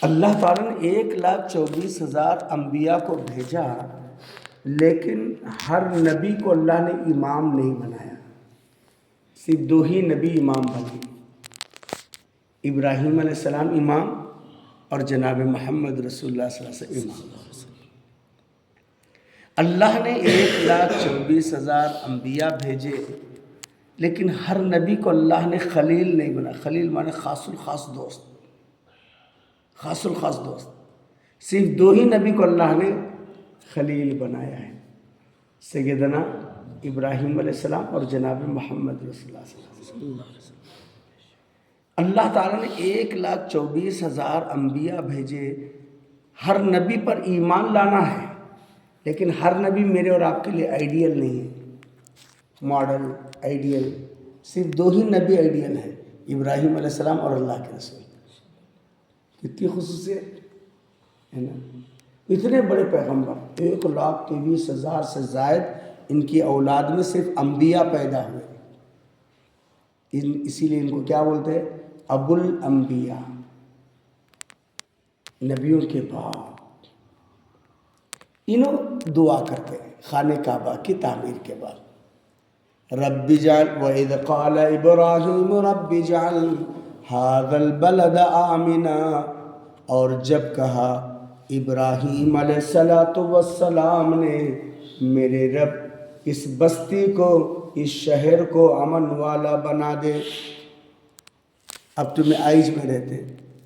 اللہ تعالیٰ نے 1,24,000 انبیاء کو بھیجا، لیکن ہر نبی کو اللہ نے امام نہیں بنایا، صرف 2 ہی نبی امام بنے، ابراہیم علیہ السلام امام اور جناب محمد رسول اللہ صلی اللہ علیہ وسلم امام۔ اللہ نے 1,24,000 انبیاء بھیجے، لیکن ہر نبی کو اللہ نے خلیل نہیں بنا۔ خلیل مانے خاص الخاص دوست، خاص الخاص دوست۔ صرف 2 ہی نبی کو اللہ نے خلیل بنایا ہے، سیدنا ابراہیم علیہ السلام اور جناب محمد رسول اللہ صلی اللہ علیہ وسلم۔ اللہ تعالیٰ نے 1,24,000 انبیاء بھیجے، ہر نبی پر ایمان لانا ہے، لیکن ہر نبی میرے اور آپ کے لیے آئیڈیل نہیں ہے، ماڈل آئیڈیل۔ صرف 2 ہی نبی آئیڈیل ہیں، ابراہیم علیہ السلام اور اللہ کے رسول۔ کتنی خصوصیت ہے نا، اتنے بڑے پیغمبر، 1,23,000 سے زائد ان کی اولاد میں صرف انبیاء پیدا ہوئے، اسی لیے ان کو کیا بولتے ہیں؟ ابو الانبیاء، نبیوں کے باپ۔ انہوں دعا کرتے ہیں خانہ کعبہ کی تعمیر کے بعد، رب اجعل وَإِذْ قَالَ إِبْرَاهِيمُ رَبِّ اجْعَلْ هَذَا الْبَلَدَ آمِنًا، اور جب کہا ابراہیم علیہ السلام نے، میرے رب اس بستی کو، اس شہر کو امن والا بنا دے۔ اب تمہیں آئیج میں رہتے،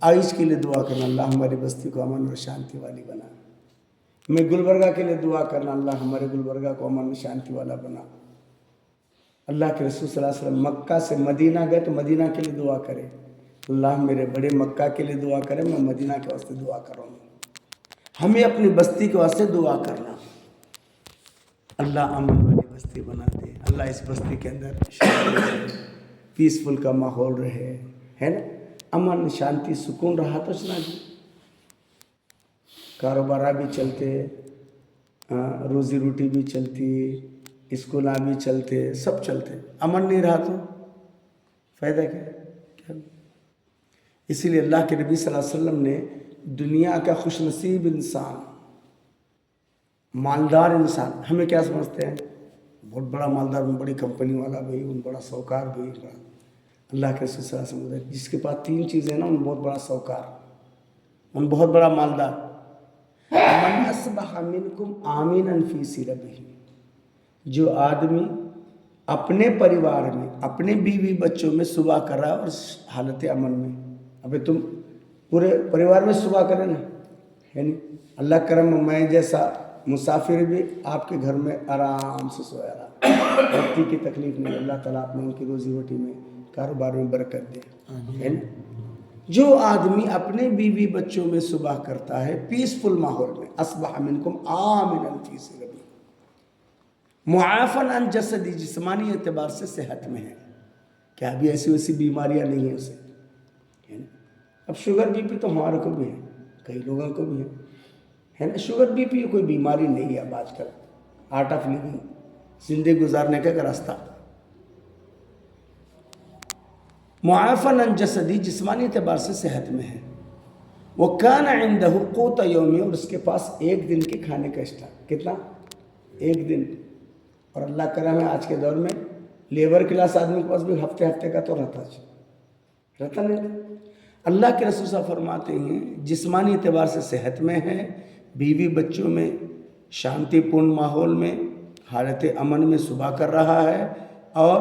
آئیج کے لیے دعا کرنا، اللہ ہماری بستی کو امن اور شانتی والی بنا۔ میں گلبرگہ کے لیے دعا کرنا، اللہ ہمارے گلبرگہ کو امن و شانتی والا بنا۔ اللہ کے رسول صلی اللہ علیہ وسلم مکہ سے مدینہ گئے تو مدینہ کے لیے دعا کرے، اللہ میرے بڑے مکہ کے لیے دعا کرے، میں مدینہ کے واسطے دعا کروں گا۔ ہمیں اپنی بستی کے واسطے دعا کرنا، اللہ امن والی بستی بنا دے، اللہ اس بستی کے اندر پیسفل کا ماحول رہے، ہے نا، امن شانتی سکون رہا تو چنا جی، کاروبار بھی چلتے، روزی روٹی بھی چلتی، اسکولہ بھی چلتے، سب چلتے۔ امن نہیں رہا تو فائدہ کیا؟ اسی لیے اللہ کے نبی صلی اللہ علیہ وسلم نے دنیا کا خوش نصیب انسان، مالدار انسان، ہمیں کیا سمجھتے ہیں؟ بہت بڑا مالدار، بڑی کمپنی والا بھائی، ان بڑا سوکار بھائی، بڑا۔ اللہ کے رسول صلی اللہ علیہ وسلم جس کے پاس 3 چیزیں نا، ان بہت بڑا سوکار، ان بہت بڑا مالدار۔ من اصبح منکم آمنا فی سربہ، جو آدمی اپنے پریوار میں، اپنے بیوی بچوں میں صبح کر رہا ہے اور حالت امن میں۔ ابھی تم پورے پریوار میں صبح کریں نا، ہے نہیں، اللہ کرم میں جیسا مسافر بھی آپ کے گھر میں آرام سے سویا رہا، وقتی کی تکلیف نہیں۔ اللہ تعالیٰ آپ نے ان کی روزی روٹی میں، کاروبار میں برکت دے، ہے نا۔ جو آدمی اپنے بیوی بچوں میں صبح کرتا ہے پیسفل ماحول میں، اصبح منکم آمنا فی سربہ، معافن عن جسدی، جسمانی اعتبار سے صحت میں ہے، کیا ابھی ایسی ویسی بیماریاں نہیں ہیں اسے، ہے نا۔ اب شوگر بی پی تو ہمارے کو بھی ہے، کئی لوگوں کو بھی ہے نا۔ شوگر بی پی کوئی بیماری نہیں ہے اب آج کل، آرٹ آف لیونگ، زندگی گزارنے کا راستہ۔ معافن عن جسدی، جسمانی اعتبار سے صحت میں ہے، وَكَانَ عِنْدَهُ قُوتَ يَوْمِهِ، اور اس کے پاس 1 دن کے کھانے کا اسٹاک، کتنا؟ 1 دن۔ اور اللہ کرم ہے آج کے دور میں لیبر کلاس آدمی کے پاس بھی ہفتے کا تو رہتا نہیں۔ اللہ کے رسول صاحب فرماتے ہیں جسمانی اعتبار سے صحت میں ہے، بیوی بچوں میں شانتی پورن ماحول میں، حالت امن میں صبح کر رہا ہے، اور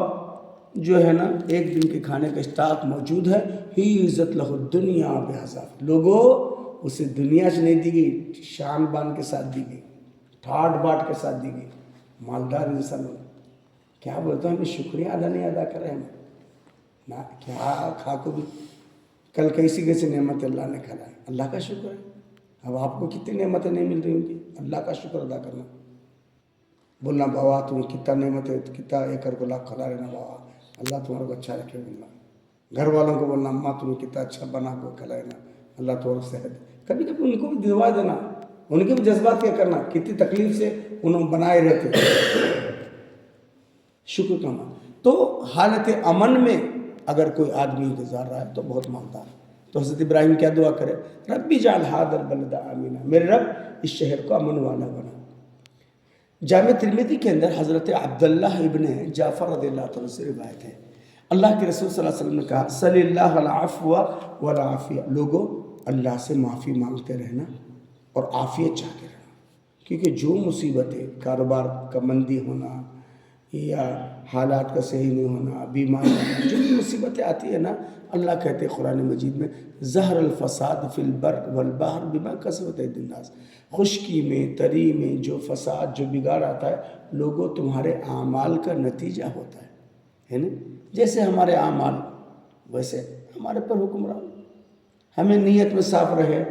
جو ہے نا 1 دن کے کھانے کا اسٹاک موجود ہے۔ ہی عزت لہ الدنیا بحذاف، لوگوں اسے دنیا سے نہیں دی گئی، شان بان کے ساتھ دی گئی، ٹھاٹ باٹ کے ساتھ دی گئی، مالدار انسان۔ کیا بولتا ہوں، ہمیں شکریہ ادا نہیں ادا کر رہے ہیں نا، کیا کھا کو بھی کل کیسی نعمت اللہ نے کھلائے، اللہ کا شکر ہے۔ اب آپ کو کتنی نعمتیں نہیں مل رہی ہوں گی، اللہ کا شکر ادا کرنا، بولنا بابا تمہیں کتنا نعمت ہے، کتنا ایکر کو لاکھ کھلا رہنا بابا، اللہ تمہارے کو اچھا رکھے، بولنا گھر والوں کو، بولنا اماں تمہیں کتنا اچھا بنا کو کھلائے نا، اللہ تمہارے صحت۔ کبھی کبھی ان کو بھی دلوا دینا، ان کے بھی جذبات کیا کرنا، کتنی تکلیف سے انہوں بنائے رہتے، شکر کرنا۔ تو حالت امن میں اگر کوئی آدمی گزار رہا ہے تو بہت مالدار، تو حضرت ابراہیم کیا دعا کرے؟ ربی جعل ھذا البلد آمنا، میرے رب اس شہر کو امن والا بنا۔ جامع ترمذی کے اندر حضرت عبداللہ ابن جعفر رضی اللہ عنہ سے روایت ہے، اللہ کے رسول صلی اللہ علیہ وسلم نے کہا صلی اللہ العفو والعافیہ، لوگوں اللہ سے معافی مانگتے رہنا اور عافیت چاہتے رہنا، کیونکہ جو مصیبتیں، کاروبار کا مندی ہونا یا حالات کا صحیح نہیں ہونا، بیماری ہونا، جو بھی مصیبتیں آتی ہیں نا، اللہ کہتے ہیں قرآن مجید میں ظہر الفساد فی البر والبحر بما کسبت ایدی الناس، خشکی میں، تری میں جو فساد، جو بگاڑ آتا ہے، لوگوں تمہارے اعمال کا نتیجہ ہوتا ہے نا؟ جیسے ہمارے اعمال ویسے ہمارے پر حکمران، ہمیں نیت میں صاف رہے،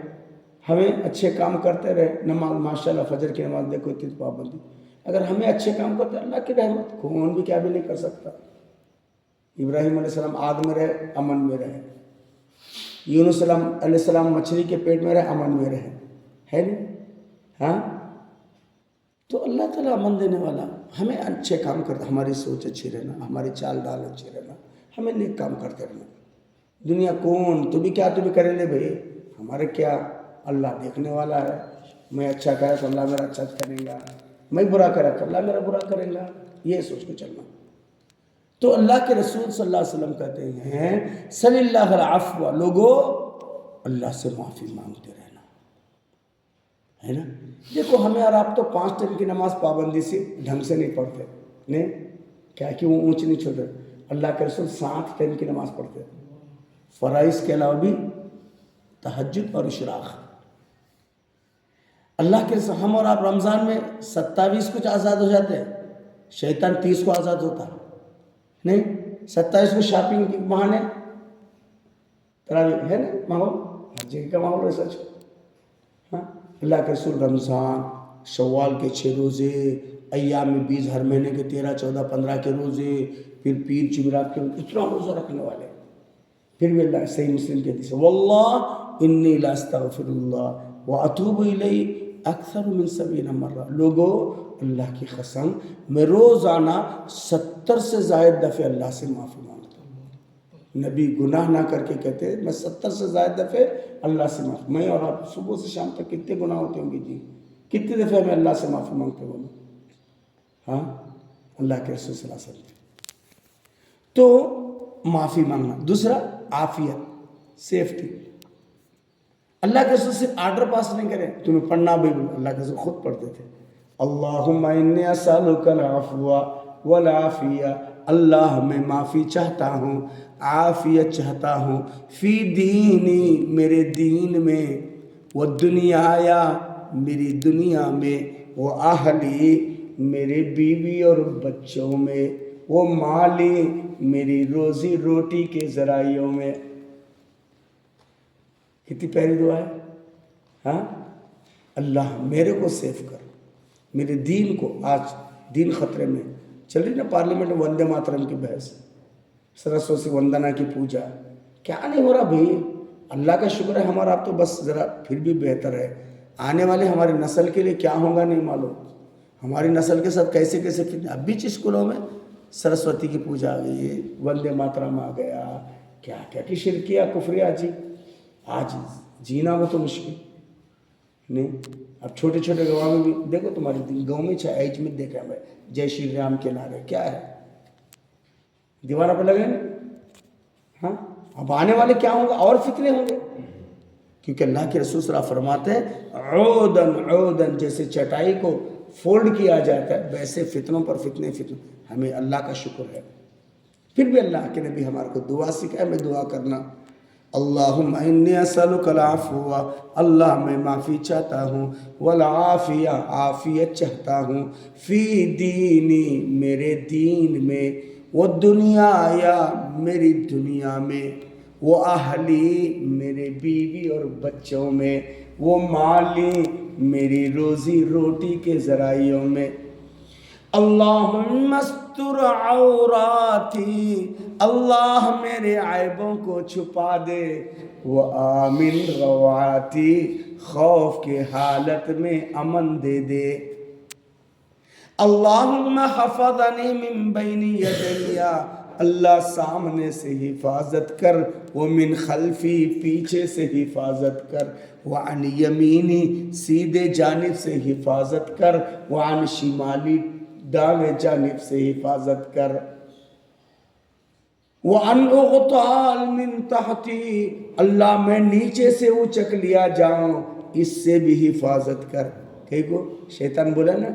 ہمیں اچھے کام کرتے رہے، نماز ماشاءاللہ فجر کی نماز دیکھو اتنی پابندی، اگر ہمیں اچھے کام کرتے اللہ کی رحمت، کون بھی کیا بھی نہیں کر سکتا۔ ابراہیم علیہ السلام آگ میں رہے، امن میں رہے، یونس علیہ السلام مچھلی کے پیٹ میں رہے، امن میں رہے، ہے نہیں؟ ہاں، تو اللہ تعالیٰ امن دینے والا، ہمیں اچھے کام کرتا، ہماری سوچ اچھی رہنا، ہماری چال ڈال اچھی رہنا، ہمیں نیک کام کرتے رہنا۔ دنیا کون، تو بھی کیا تو بھی کریں لے بھائی، ہمارے کیا، اللہ دیکھنے والا ہے، میں اچھا کرا تو اللہ میرا اچھا کرے گا، میں برا کرا تو اللہ میرا برا کرے گا، یہ سوچ کے چلنا۔ تو اللہ کے رسول صلی اللہ علیہ وسلم کہتے ہیں صلی اللہ العفو، لوگوں اللہ سے معافی مانگتے رہنا، ہے نا؟ دیکھو ہمیں اور آپ تو 5 ٹائم کی نماز پابندی سے ڈھنگ سے نہیں پڑھتے، نہیں کیا کہ وہ اونچ نہیں چھوٹے، اللہ کے رسول 7 ٹائم کی نماز پڑھتے، فرائض کے علاوہ بھی تہجد اور اشراق۔ اللہ کے رسول، ہم اور آپ رمضان میں 27 کچھ آزاد ہو جاتے ہیں، شیطان 30 کو آزاد ہوتا نہیں، 27 کو شاپنگ کے بہانے تراویح ہے نا، ماحول ہر جگہ کا ماحول ہے سچ۔ ہاں، اللہ کے رسول رمضان، شوال کے 6 روزے، ایام 20 ہر مہینے کے 13، 14، 15 کے روزے، پھر پیر جمعرات کے اتنا روزہ رکھنے والے، پھر بھی اللہ صحیح مسلم کے حدیث ہے واللہ انی لاستغفر اللہ واتوب الیہ اکثر من 70 مرہ، لوگوں اللہ کی قسم میں روزانہ 70 سے زائد دفعہ اللہ سے معافی مانگتا ہوں۔ نبی گناہ نہ کر کے کہتے ہیں میں 70 سے زائد دفعہ اللہ سے معافی، میں اور آپ صبح سے شام تک کتنے گناہ ہوتے ہوں گے جی، کتنے دفعہ میں اللہ سے معافی مانگتے ہوں؟ ہاں، اللہ کے رسول صلی اللہ علیہ وسلم۔ تو معافی مانگنا، دوسرا عافیت، سیفٹی۔ اللہ کے رسول صرف آرڈر پاس نہیں کرے، تمہیں پڑھنا بھی بول، اللہ کے رسول خود پڑھتے تھے اللہم انی اسألک العفو والعافیہ، اللہ میں معافی چاہتا ہوں، عافیت چاہتا ہوں، فی دینی میرے دین میں، والدنیا میری دنیا میں، واہلی میرے بیوی اور بچوں میں، وہ مالی میری روزی روٹی کے ذرائعوں میں۔ کتنی پیاری دعا ہے، ہاں، اللہ میرے کو سیف کر، میرے دین کو، آج دین خطرے میں چل رہی نا پارلیمنٹ میں وندے ماترم کی بحث، سرسوتی وندنا کی پوجا، کیا نہیں ہو رہا بھائی؟ اللہ کا شکر ہے ہمارا اب تو بس ذرا پھر بھی بہتر ہے، آنے والے ہماری نسل کے لیے کیا ہوگا نہیں معلوم، ہماری نسل کے ساتھ کیسے کیسے فتنے، اب بھی اسکولوں میں سرسوتی کی پوجا آ گئی، وندے ماترم آ گیا، کیا کیا کہ شرکیہ کفریہ جی، آج جینا وہ تو مشکل نہیں۔ اب چھوٹے چھوٹے گاؤں میں بھی دیکھو، تمہاری گاؤں میں ایج میں دیکھا میں جے شری رام کے نعرے کیا ہے، دیوارہ پہ لگے نا، ہاں، اب آنے والے کیا ہوں گے، اور فتنے ہوں گے، کیونکہ اللہ کے رسول صلی اللہ علیہ وسلم فرماتے ہیں عودن عودن، جیسے چٹائی کو فولڈ کیا جاتا ہے ویسے فتنوں پر فتنے، ہمیں اللہ کا شکر ہے۔ پھر بھی اللہ کے نبی ہمارے کو دعا سکھائے، میں دعا کرنا اللہم انی اسألک العفو، اللہ میں معافی چاہتا ہوں، والعافیہ عافیت چاہتا ہوں، فی دینی میرے دین میں، والدنیا میری دنیا میں، واہلی میرے بیوی اور بچوں میں، وہ مالی میری روزی روٹی کے ذرائعوں میں۔ اللہم استر عوراتی، اللہ میرے عیبوں کو چھپا دے، وآمن رواتی، خوف کے حالت میں امن دے دے۔ اللہم حفظنی من بین یدی، اللہ سامنے سے حفاظت کر، ومن خلفی پیچھے سے حفاظت کر، وعن یمینی سیدھے جانب سے حفاظت کر، وعن شمالی دائیں جانب سے حفاظت کر، وَأَنْ أُغْتَالْ مِنْ تَحْتِي اللہ میں نیچے سے اچک لیا جاؤں، اس سے بھی حفاظت کر۔ ٹھیک ہو؟ شیطان بولا نا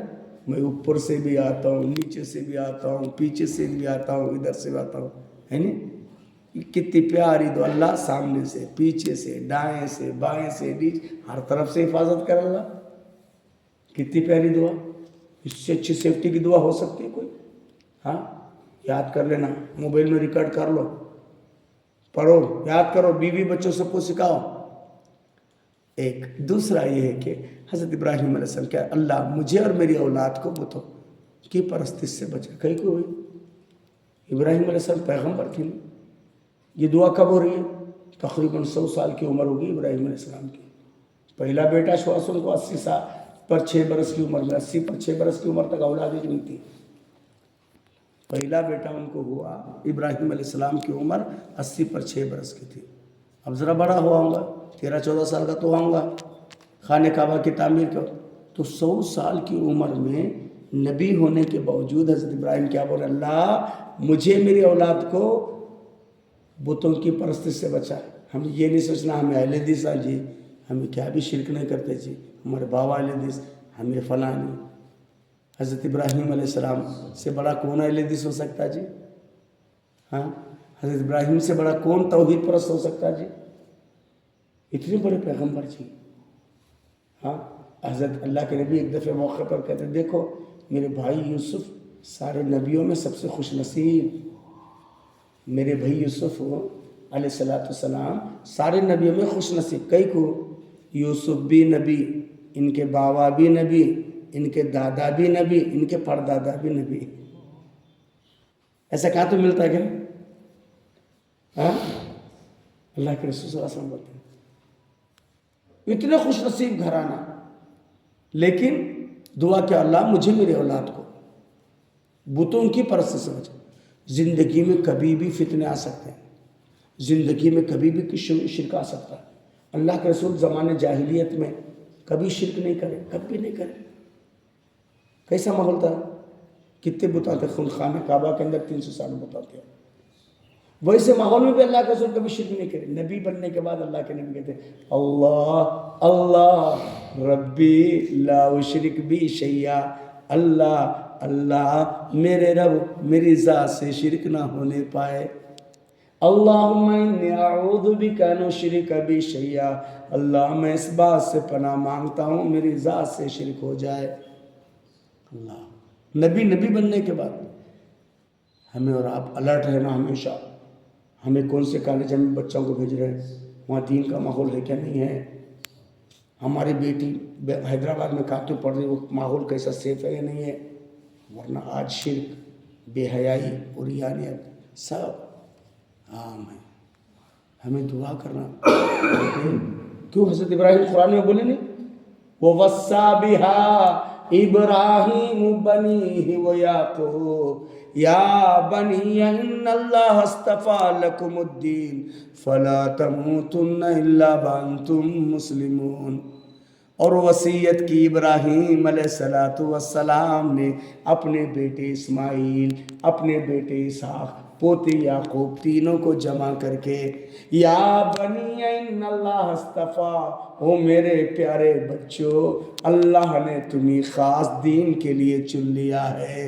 میں اوپر سے بھی آتا ہوں، نیچے سے بھی آتا ہوں، پیچھے سے بھی آتا ہوں، ادھر سے بھی آتا ہوں، ہے نہیں؟ کتنی پیاری دعا، اللہ سامنے سے، پیچھے سے، دائیں سے، بائیں سے، نیچے، ہر طرف سے حفاظت کر اللہ۔ کتنی پیاری دعا، اس سے اچھی سیفٹی کی دعا ہو سکتی ہے کوئی؟ ہاں یاد کر لینا، موبائل میں ریکارڈ کر لو، پڑھو، یاد کرو، بیوی بچوں سب کو سکھاؤ۔ ایک دوسرا یہ ہے کہ حضرت ابراہیم علیہ السلام کیا اللہ مجھے اور میری اولاد کو بتو کی پرستی سے بچا، کہیں کو ہوئی؟ ابراہیم علیہ السلام پیغمبر تھے۔ یہ دعا کب ہو رہی ہے؟ تقریباً 100 سال کی عمر ہوگی ابراہیم علیہ السلام کی۔ پہلا بیٹا شواسن کو 80 سال پر 6 برس کی عمر میں، 80 پر 6 برس کی عمر تک اولاد ہی نہیں تھی۔ پہلا بیٹا ان کو ہوا، ابراہیم علیہ السلام کی عمر 80 پر 6 برس کی تھی۔ اب ذرا بڑا ہوا ہوں گا، 13-14 سال کا تو ہوں گا، خانہ کعبہ کی تعمیر کا، تو 100 سال کی عمر میں نبی ہونے کے باوجود حضرت ابراہیم کیا بولے، اللہ مجھے میری اولاد کو بتوں کی پرستی سے بچائے۔ ہم یہ نہیں سوچنا ہمیں اہل حدیث جی، ہمیں کیا بھی شرک نہیں کرتے جی، ہمارے بابا اہل حدیث، ہمیں فلاں نہیں۔ حضرت ابراہیم علیہ السلام سے بڑا کون اہل حدیث ہو سکتا جی؟ ہاں حضرت ابراہیم سے بڑا کون توحید پرست ہو سکتا جی؟ اتنے بڑے پیغمبر جی۔ ہاں حضرت اللہ کے نبی ایک دفعہ موقع پر کہتے ہیں دیکھو میرے بھائی یوسف سارے نبیوں میں سب سے خوش نصیب، میرے بھائی یوسف علیہ السلام سارے نبیوں میں خوش نصیب، کئی کو یوسف بھی نبی، ان کے بابا بھی نبی، ان کے دادا بھی نبی، ان کے پردادا بھی نبی۔ ایسا کہاں تو ملتا ہے کیا؟ ہاں اللہ کے رسول صلی اللہ علیہ وسلم بولتے ہیں اتنے خوش نصیب گھرانہ، لیکن دعا کہ اللہ مجھے میرے اولاد کو بتوں کی پرست سے بچا۔ زندگی میں کبھی بھی فتنے آ سکتے ہیں، زندگی میں کبھی بھی شرک آ سکتا ہے۔ اللہ کے رسول زمانے جاہلیت میں کبھی شرک نہیں کرے، کبھی نہیں کرے۔ کیسا ماحول تھا؟ کتنے بتاتے خانہ کعبہ کے اندر 300 سال بتاتے ہیں، ویسے ماحول میں بھی اللہ کے رسول کبھی شرک نہیں کرے۔ نبی بننے کے بعد اللہ کے نبی کہتے ہیں اللہ اللہ ربی لا اشرک بی شیئا، اللہ اللہ میرے رب میری ذات سے شرک نہ ہونے پائے۔ اللہم انی اعوذ بک ان اشرک بی شیئا، اللہ میں اس بات سے پناہ مانگتا ہوں میری ذات سے شرک ہو جائے۔ اللہ نبی بننے کے بعد ہمیں اور آپ الرٹ رہنا ہمیشہ۔ ہمیں کون سے کالج میں بچوں کو بھیج رہے ہیں، وہاں دین کا ماحول ہے کیا نہیں ہے؟ ہماری بیٹی حیدرآباد میں کاتو پڑھ رہی، وہ ماحول کیسا سیف ہے یا نہیں ہے؟ ورنہ آج شرک، بے حیائی، عریانیت سب عام ہے۔ ہمیں دعا کرنا کیوں حضرت ابراہیم قرآن میں بولے نہیں وَوَصَّى بِهَا إِبْرَاهِيمُ بَنِيهِ وَيَعْقُوبُ يَا بَنِيَّ إِنَّ اللَّهَ اصْطَفَىٰ لَكُمُ الدِّينَ فَلَا تَمُوتُنَّ إِلَّا وَأَنْتُمْ مُسْلِمُونَ۔ اور وصیت کی ابراہیم علیہ السلام نے اپنے بیٹے اسماعیل، اپنے بیٹے اسحاق، پوتے یعقوب، تینوں کو جمع کر کے یا بنی ان اللہ اصطفیٰ، او میرے پیارے بچوں اللہ نے تمہیں خاص دین کے لیے چن لیا ہے،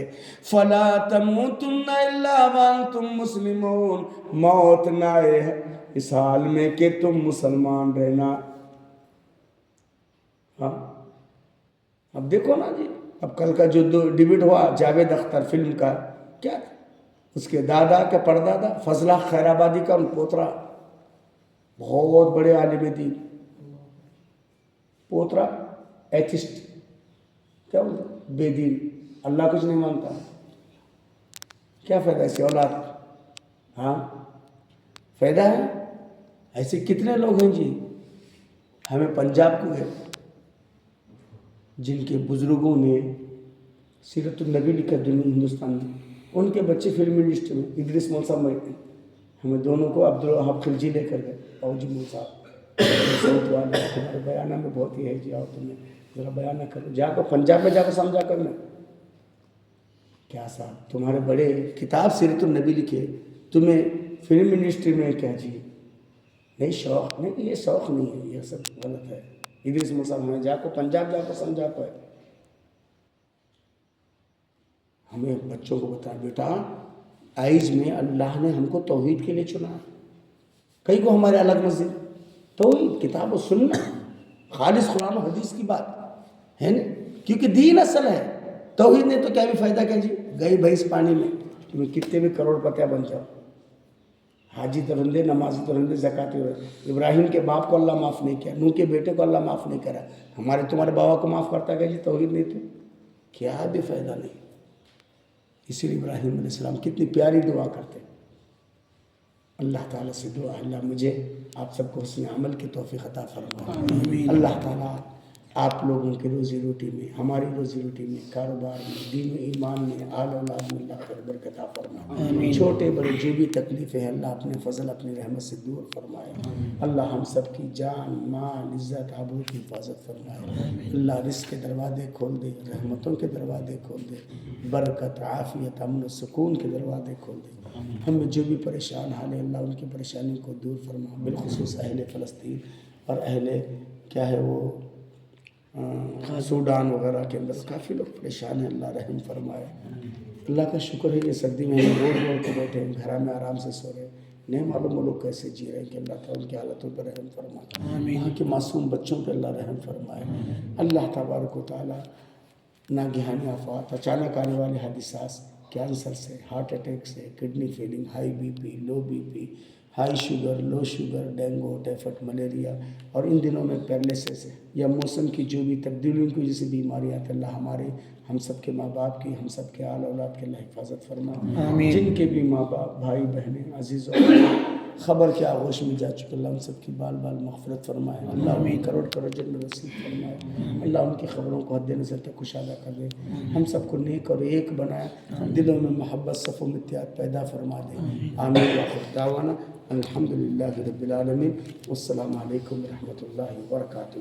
فلا تموتن الا وانتم مسلمون، موت نہ آئے اس حال میں کہ تم مسلمان رہنا۔ ہاں اب دیکھو نا جی، اب کل کا جو ڈیبیٹ ہوا جاوید اختر فلم کا، کیا تھا اس کے دادا کے پردادا فضلہ خیر آبادی کا ان پوترا، بہت بڑے عالم دین، پوترا ایتھسٹ، کیا بولتا بے دین، اللہ کچھ نہیں مانتا، کیا فائدہ ایسی اولاد؟ ہاں فائدہ ہے؟ ایسے کتنے لوگ ہیں جی۔ ہمیں پنجاب کو گئے جن کے بزرگوں نے سیرت النبی لکھا دنیا ہندوستان میں، ان کے بچے فلم انڈسٹری میں، ادریس مول صاحب میں، ہمیں دونوں کو عبدالوہاب خلجی لے کر گئے، اور جی مول صاحب سعود والے تمہارے بیانہ میں بہت ہی ہے جی، آؤ تمہیں ذرا بیانہ کرو، جا کر پنجاب میں جا کر سمجھا کر میں کیا صاحب تمہارے بڑے کتاب سیرت النبی لکھے، تمہیں فلم انڈسٹری میں کیا جی، نہیں شوق نہیں، یہ شوق نہیں ہے، یہ سب غلط ہے۔ ادریس مول صاحب ہمیں جا کر پنجاب جا کر سمجھا کر ہمیں بچوں کو بتا، بیٹا آئیز میں اللہ نے ہم کو توحید کے لیے چنا، کئی کو ہمارے الگ مسجد، توحید کتاب و سننا، خالص قرآن و حدیث کی بات ہے نا، کیونکہ دین اصل ہے، توحید نے تو کیا بھی فائدہ کیا جی، گئی بھینس پانی میں، تمہیں کتنے بھی کروڑ پتہ بن جاؤ، حاجی تو رندے، نمازی تو رندے، زکاتی ہو رہے، ابراہیم کے باپ کو اللہ معاف نہیں کیا، نوح کے بیٹے کو اللہ معاف نہیں کرا، ہمارے تمہارے بابا کو معاف کرتا گیا جی، توحید نہیں تو کیا بھی فائدہ نہیں۔ اسی لیے ابراہیم علیہ السلام کتنی پیاری دعا کرتے، اللہ تعالیٰ سے دعا، اللہ مجھے آپ سب کو حسن عمل کی توفیق عطا فرمائے، اللہ تعالیٰ آپ لوگوں کی روزی روٹی میں، ہماری روزی روٹی میں، کاروبار میں، دین و ایمان میں، آل اولاد میں اللہ خیر برکت عطا فرمائے، چھوٹے بڑے جو بھی تکلیفیں ہیں اللہ اپنے فضل اپنی رحمت سے دور فرمائے، اللہ ہم سب کی جان مال عزت آبرو کی حفاظت فرمائے، اللہ رزق کے دروازے کھول دے، رحمتوں کے دروازے کھول دے، برکت عافیت امن و سکون کے دروازے کھول دے، ہم میں جو بھی پریشان حال ہے اللہ ان کی پریشانی کو دور فرما، بالخصوص اہل فلسطین اور اہل کیا ہے وہ سوڈان وغیرہ کے اندر کافی لوگ پریشان ہیں، اللہ رحم فرمائے۔ اللہ کا شکر ہے کہ سردی میں ہم روڈ روڈ کے بیٹھے ہیں، گھر میں آرام سے سو رہے ہیں، نہیں معلوم وہ لوگ کیسے جی رہے ہیں، کہ اللہ تعالیٰ ان کی حالتوں پر رحم فرمائے، یہاں کے معصوم بچوں پہ اللہ رحم فرمائے، اللہ تبارک و تعالیٰ ناگہانی آفات، اچانک آنے والے حادثات، کینسر سے، ہارٹ اٹیک سے، kidney failing, high B P, low B P, high sugar, low sugar, dengue, typhoid, malaria, اور ان دنوں میں پیرلیسس ہے یا موسم کی جو بھی تبدیلیوں کی وجہ سے بیماریاں آتی ہیں، اللہ ہمارے ہم سب کے ماں باپ کی، ہم سب کے آل اولاد کے اللہ حفاظت فرما، جن کے بھی ماں باپ بھائی بہنیں عزیز و خبر کے آغوش میں جا چکے، اللہ ان سب کی بال بال مغفرت فرمائے، اللہ انہیں کروڑ کروڑ جنت نصیب فرمائے، اللہ ان کی خبروں کو حد نظر تک کشادہ کر دے، ہم سب کو نیک اور ایک بنائے، دلوں میں محبت صف و اتحاد پیدا فرما دے، آمین وآخر دعوانا الحمدللہ رب العالمین، والسلام علیکم ورحمۃ اللہ وبرکاتہ۔